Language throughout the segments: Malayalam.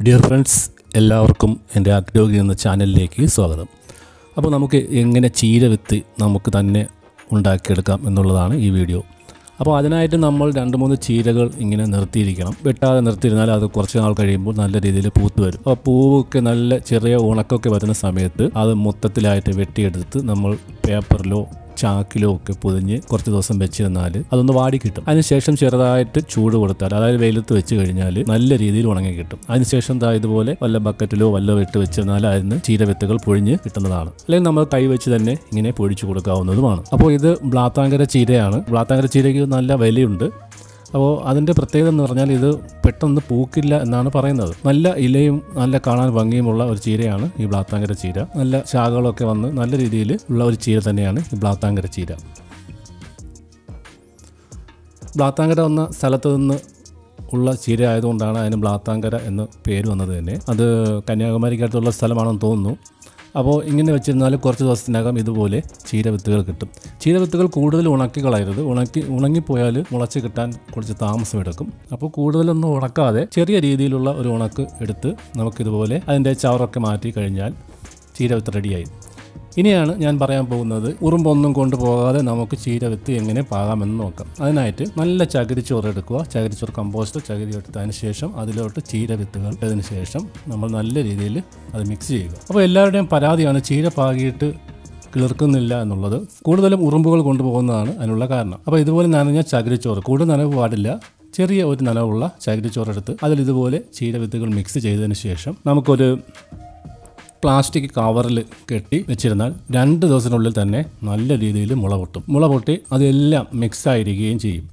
ഡിയർ ഫ്രണ്ട്സ്, എല്ലാവർക്കും എൻ്റെ agrowgreen എന്ന ചാനലിലേക്ക് സ്വാഗതം. അപ്പോൾ നമുക്ക് എങ്ങനെ ചീര വിത്ത് നമുക്ക് തന്നെ ഉണ്ടാക്കിയെടുക്കാം എന്നുള്ളതാണ് ഈ വീഡിയോ. അപ്പോൾ അതിനായിട്ട് നമ്മൾ 2-3 ചീരകൾ ഇങ്ങനെ നിർത്തിയിരിക്കണം. വെട്ടാതെ നിർത്തിയിരുന്നാൽ അത് കുറച്ച് നാൾ കഴിയുമ്പോൾ നല്ല രീതിയിൽ പൂത്ത് വരും. അപ്പോൾ പൂവൊക്കെ നല്ല ചെറിയ ഉണക്കൊക്കെ വരുന്ന സമയത്ത് അത് മൊത്തത്തിലായിട്ട് വെട്ടിയെടുത്ത് നമ്മൾ പേപ്പറിലോ ചാക്കിലോ ഒക്കെ പൊതിഞ്ഞ് കുറച്ച് ദിവസം വെച്ചിരുന്നാൽ അതൊന്ന് വാടി കിട്ടും. അതിനുശേഷം ചെറുതായിട്ട് ചൂട് കൊടുത്താൽ, അതായത് വെയിലത്ത് വെച്ച് കഴിഞ്ഞാൽ നല്ല രീതിയിൽ ഉണങ്ങി കിട്ടും. അതിനുശേഷം ഇതുപോലെ വല്ല ബക്കറ്റിലോ വല്ലോ ഇട്ട് വെച്ചിരുന്നാൽ അതിന് ചീരവിത്തുകൾ പൊഴിഞ്ഞ് കിട്ടുന്നതാണ്. അല്ലെങ്കിൽ നമ്മൾ കൈ വെച്ച് തന്നെ ഇങ്ങനെ പൊഴിച്ചു കൊടുക്കാവുന്നതുമാണ്. അപ്പോൾ ഇത് ബ്ലാത്താങ്കര ചീരയാണ്. ബ്ലാത്താങ്കര ചീരയ്ക്ക് നല്ല വിലയുണ്ട്. അപ്പോൾ അതിൻ്റെ പ്രത്യേകത എന്ന് പറഞ്ഞാൽ ഇത് പെട്ടെന്ന് പൂക്കില്ല എന്നാണ് പറയുന്നത്. നല്ല ഇലയും നല്ല കാണാൻ ഭംഗിയുമുള്ള ഒരു ചീരയാണ് ഈ ബ്ലാത്താങ്കര ചീര. നല്ല ശാഖകളൊക്കെ വന്ന് നല്ല രീതിയിൽ ഉള്ള ഒരു ചീര തന്നെയാണ് ഈ ബ്ലാത്താങ്കര ചീര. ബ്ലാത്താങ്കര എന്ന സ്ഥലത്ത് നിന്ന് ഉള്ള ചീര ആയതുകൊണ്ടാണ് അതിന് ബ്ലാത്താങ്കര എന്ന് പേര് വന്നത് തന്നെ. അത് കന്യാകുമാരിക്കടുത്തുള്ള സ്ഥലമാണെന്ന് തോന്നുന്നു. അപ്പോൾ ഇങ്ങനെ വെച്ചിരുന്നാൽ കുറച്ച് ദിവസത്തിനകം ഇതുപോലെ ചീരവിത്തുകൾ കിട്ടും. ചീരവിത്തുകൾ കൂടുതൽ ഉണക്കി കളയരുത്. ഉണങ്ങിപ്പോയാൽ മുളച്ച് കിട്ടാൻ കുറച്ച് താമസമെടുക്കും. അപ്പോൾ കൂടുതലൊന്നും ഉണക്കാതെ ചെറിയ രീതിയിലുള്ള ഒരു ഉണക്ക് എടുത്ത് നമുക്കിതുപോലെ അതിൻ്റെ ചവറൊക്കെ മാറ്റി കഴിഞ്ഞാൽ ചീരവിത്ത് റെഡിയായി. ഇനിയാണ് ഞാൻ പറയാൻ പോകുന്നത്, ഉറുമ്പൊന്നും കൊണ്ടുപോകാതെ നമുക്ക് ചീരവിത്ത് എങ്ങനെ പാകാമെന്ന് നോക്കാം. അതിനായിട്ട് നല്ല ചകിരിച്ചോറ് എടുക്കുക. ചകിരിച്ചോറ് കമ്പോസ്റ്റ് ചകിരി എടുത്തതിന് ശേഷം അതിലോട്ട് ചീരവിത്തുകൾ ഇട്ടതിന് ശേഷം നമ്മൾ നല്ല രീതിയിൽ അത് മിക്സ് ചെയ്യുക. അപ്പോൾ എല്ലാവരുടെയും പരാതിയാണ് ചീര പാകിയിട്ട് കിളിർക്കുന്നില്ല എന്നുള്ളത്. കൂടുതലും ഉറുമ്പുകൾ കൊണ്ടുപോകുന്നതാണ് അതിനുള്ള കാരണം. അപ്പോൾ ഇതുപോലെ നനഞ്ഞ ചകിരിച്ചോറ്, കൂടുതൽ നനവ് പാടില്ല, ചെറിയ ഒരു നനവുള്ള ചകിരിച്ചോറെടുത്ത് അതിലിതുപോലെ ചീരവിത്തുകൾ മിക്സ് ചെയ്തതിന് ശേഷം നമുക്കൊരു പ്ലാസ്റ്റിക് കവറിൽ കെട്ടി വെച്ചിരുന്നാൽ 2 ദിവസത്തിനുള്ളിൽ തന്നെ നല്ല രീതിയിൽ മുള പൊട്ടും. മുള പൊട്ടി അതെല്ലാം മിക്സായിരിക്കുകയും ചെയ്യും.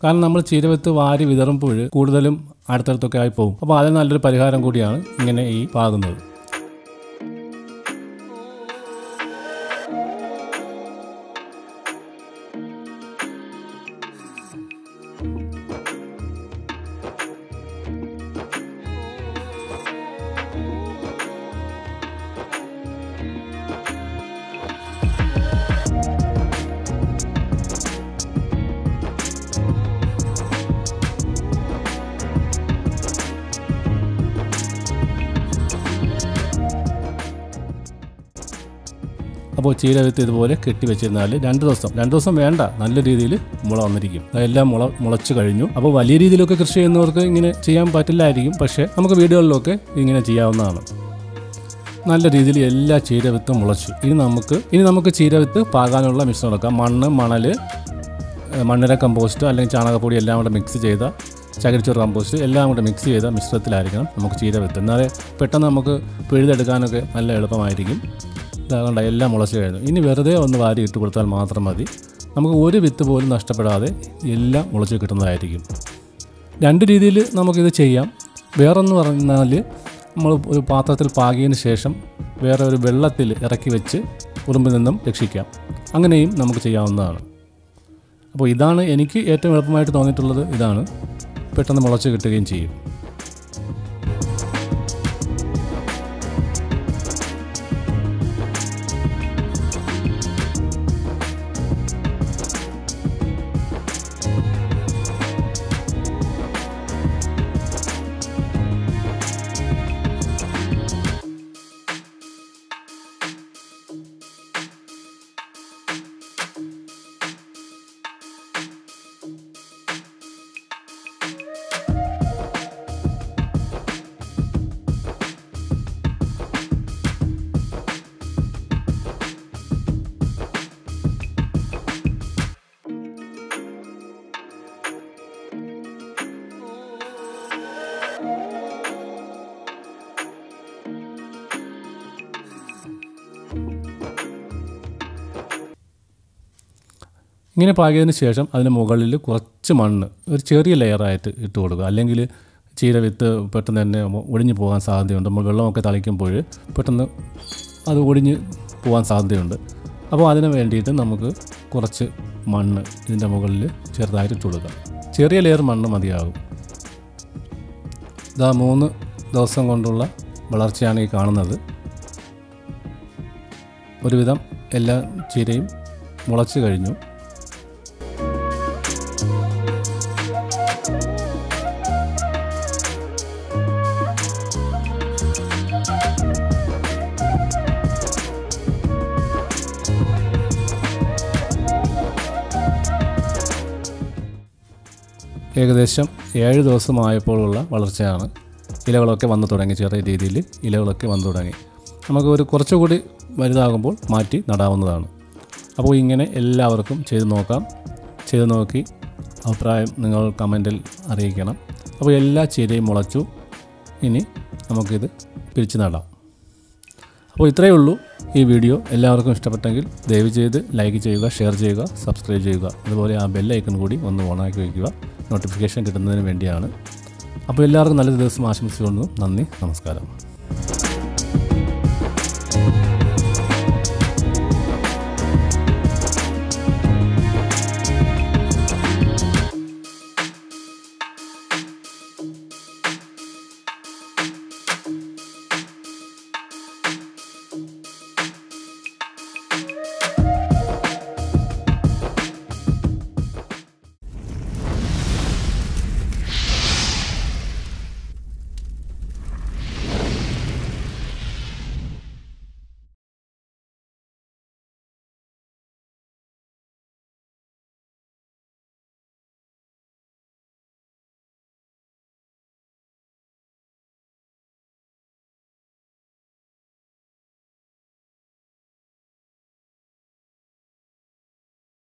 കാരണം നമ്മൾ ചീരവിത്ത് വാരി വിതറുമ്പോൾ കൂടുതലും അടുത്തടുത്തൊക്കെ ആയി പോകും. അപ്പോൾ അതിന് നല്ലൊരു പരിഹാരം കൂടിയാണ് ഇങ്ങനെ ഈ പാകുന്നത്. അപ്പോൾ ചീരവിത്ത് ഇതുപോലെ കെട്ടി വെച്ചിരുന്നാൽ 2 ദിവസം വേണ്ട, നല്ല രീതിയിൽ മുള വന്നിരിക്കും. അതെല്ലാം മുളച്ച് കഴിഞ്ഞു. അപ്പോൾ വലിയ രീതിയിലൊക്കെ കൃഷി ചെയ്യുന്നവർക്ക് ഇങ്ങനെ ചെയ്യാൻ പറ്റില്ലായിരിക്കും. പക്ഷേ നമുക്ക് വീടുകളിലൊക്കെ ഇങ്ങനെ ചെയ്യാവുന്നതാണ്. നല്ല രീതിയിൽ എല്ലാ ചീരവിത്തും മുളച്ചു. ഇനി നമുക്ക് ചീരവിത്ത് പാകാനുള്ള മിശ്രണം എടുക്കാം. മണ്ണ്, മണൽ, മണ്ണിര കമ്പോസ്റ്റ് അല്ലെങ്കിൽ ചാണകപ്പൊടി എല്ലാം കൂടെ മിക്സ് ചെയ്ത ചകിരിച്ചോറ് കമ്പോസ്റ്റ് എല്ലാം കൂടെ മിക്സ് ചെയ്ത മിശ്രിതത്തിലായിരിക്കണം നമുക്ക് ചീരവിത്ത്. എന്നാലേ പെട്ടെന്ന് നമുക്ക് പിഴുതെടുക്കാനൊക്കെ നല്ല എളുപ്പമായിരിക്കും. ഇതാകണ്ട എല്ലാം മുളച്ച് കഴിഞ്ഞു. ഇനി വെറുതെ ഒന്ന് വാരി ഇട്ട് കൊടുത്താൽ മാത്രം മതി. നമുക്ക് ഒരു വിത്ത് പോലും നഷ്ടപ്പെടാതെ എല്ലാം മുളച്ച് കിട്ടുന്നതായിരിക്കും. 2 രീതിയിൽ നമുക്കിത് ചെയ്യാം. വേറൊന്ന് പറഞ്ഞാൽ നമ്മൾ ഒരു പാത്രത്തിൽ പാകിയതിന് ശേഷം വേറെ ഒരു വെള്ളത്തിൽ ഇറക്കി വെച്ച് ഉറുമ്പിൽ നിന്നും രക്ഷിക്കാം. അങ്ങനെയും നമുക്ക് ചെയ്യാവുന്നതാണ്. അപ്പോൾ ഇതാണ് എനിക്ക് ഏറ്റവും എളുപ്പമായിട്ട് തോന്നിയിട്ടുള്ളത്. ഇതാണ്, പെട്ടെന്ന് മുളച്ച് കിട്ടുകയും ചെയ്യും. ഇങ്ങനെ പാകിയതിന് ശേഷം അതിന് മുകളിൽ കുറച്ച് മണ്ണ് ഒരു ചെറിയ ലെയറായിട്ട് ഇട്ട് കൊടുക്കുക. അല്ലെങ്കിൽ ചീരവിത്ത് പെട്ടെന്ന് തന്നെ ഒടിഞ്ഞു പോകാൻ സാധ്യതയുണ്ട്. നമ്മൾ വെള്ളമൊക്കെ തളിക്കുമ്പോൾ പെട്ടെന്ന് അത് ഒടിഞ്ഞ് പോകാൻ സാധ്യതയുണ്ട്. അപ്പോൾ അതിന് വേണ്ടിയിട്ട് നമുക്ക് കുറച്ച് മണ്ണ് ഇതിൻ്റെ മുകളിൽ ചെറുതായിട്ട് ഇട്ട് കൊടുക്കാം. ചെറിയ ലെയർ മണ്ണ് മതിയാകും. ഇതാ 3 ദിവസം കൊണ്ടുള്ള വളർച്ചയാണ് ഈ കാണുന്നത്. ഒരുവിധം എല്ലാ ചീരയും മുളച്ച് കഴിഞ്ഞു. ഏകദേശം 7 ദിവസമായപ്പോഴുള്ള വളർച്ചയാണ്. ഇലകളൊക്കെ വന്നു തുടങ്ങി, ചെറിയ രീതിയിൽ ഇലകളൊക്കെ വന്നു തുടങ്ങി. നമുക്ക് ഒരു കുറച്ചുകൂടി വലുതാകുമ്പോൾ മാറ്റി നടാവുന്നതാണ്. അപ്പോൾ ഇങ്ങനെ എല്ലാവർക്കും ചെയ്ത് നോക്കാം. ചെയ്ത് നോക്കി അഭിപ്രായം നിങ്ങൾ കമൻറ്റിൽ അറിയിക്കണം. അപ്പോൾ എല്ലാ ചീരയും മുളച്ചു. ഇനി നമുക്കിത് പിരിച്ച് നടാം. അപ്പോൾ ഇത്രയേ ഉള്ളൂ ഈ വീഡിയോ. എല്ലാവർക്കും ഇഷ്ടപ്പെട്ടെങ്കിൽ ദയവ് ചെയ്ത് ലൈക്ക് ചെയ്യുക, ഷെയർ ചെയ്യുക, സബ്സ്ക്രൈബ് ചെയ്യുക. അതുപോലെ ആ ബെൽ ഐക്കൺ കൂടി ഒന്ന് ഓണാക്കി വയ്ക്കുക, നോട്ടിഫിക്കേഷൻ കിട്ടുന്നതിന് വേണ്ടിയാണ്. അപ്പോൾ എല്ലാവർക്കും നല്ലൊരു ദിവസം ആശംസിച്ചുകൊണ്ടു നന്ദി, നമസ്കാരം.